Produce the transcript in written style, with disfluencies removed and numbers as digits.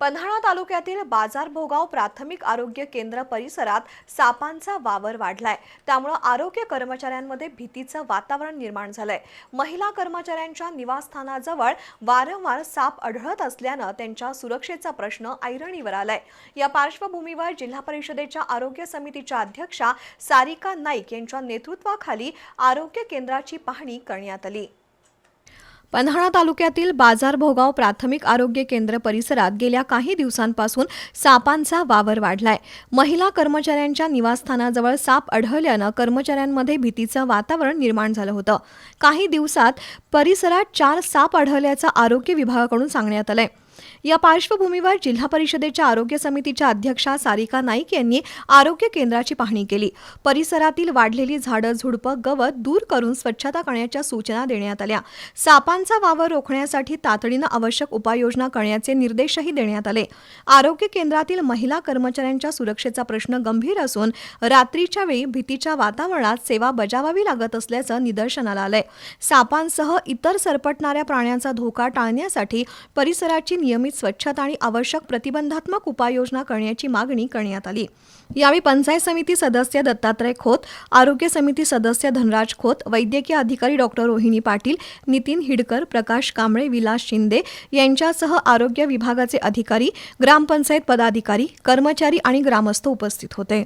पन्हाळा तालुक्यातील बाजारभोगाव प्राथमिक आरोग्य केंद्र परिसरात सापांचा वावर वाढलाय। त्यामुळे आरोग्य कर्मचाऱ्यांमध्ये भीतीचं वातावरण निर्माण झालंय। महिला कर्मचाऱ्यांच्या निवासस्थानाजवळ वारंवार साप आढळत असल्याने त्यांच्या सुरक्षेचा प्रश्न ऐरणीवर आलाय। या पार्श्वभूमीवर जिल्हा परिषदेच्या आरोग्य समितीच्या अध्यक्षा सारिका नाईक यांच्या नेतृत्वाखाली आरोग्य केंद्राची पाहणी करण्यात आली। पन्हाळा तालुक्यातील बाजारभोगाव प्राथमिक आरोग्य केंद्र परिसरात गेल्या काही दिवसांपासून सापांचा वावर वाढलाय। महिला कर्मचाऱ्यांच्या निवासस्थानाजवळ साप आढळल्याने कर्मचाऱ्यांमध्ये भीतीचं वातावरण निर्माण झालं होतं। काही दिवसात परिसरात 4 साप आढळल्याचं आरोग्य विभागाकडून सांगण्यात आलंय। या पार्श्वभूमीवर जिल्हा परिषदेच्या आरोग्य समितीच्या अध्यक्षा सारिका नाईक यांनी आरोग्य केंद्राची पाहणी केली। परिसरातील वाढलेली झाडं झुडपं गवत दूर करून स्वच्छता करण्याच्या सूचना देण्यात आल्या। सापांचा वावर रोखण्यासाठी तातडीने आवश्यक उपाययोजना करण्याचे निर्देशही देण्यात आले। आरोग्य केंद्रातील महिला कर्मचाऱ्यांच्या सुरक्षेचा प्रश्न गंभीर असून रात्रीच्या वेळी भीतीच्या वातावरणात सेवा बजावावी लागत असल्याचं निदर्शनाला आलंय। सापांसह इतर सरपटणाऱ्या प्राण्यांचा धोका टाळण्यासाठी परिसराची नियमित स्वच्छता आणि आवश्यक प्रतिबंधात्मक उपाययोजना करण्याची मागणी करण्यात आली। यावेळी पंचायत समिती सदस्य दत्तात्रय खोत, आरोग्य समिती सदस्य धनराज खोत, वैद्यकीय अधिकारी डॉक्टर रोहिणी पाटील, नितीन हिडकर, प्रकाश कांबळे, विलास शिंदे यांच्यासह आरोग्य विभागाचे अधिकारी, ग्रामपंचायत पदाधिकारी, कर्मचारी आणि ग्रामस्थ उपस्थित होते।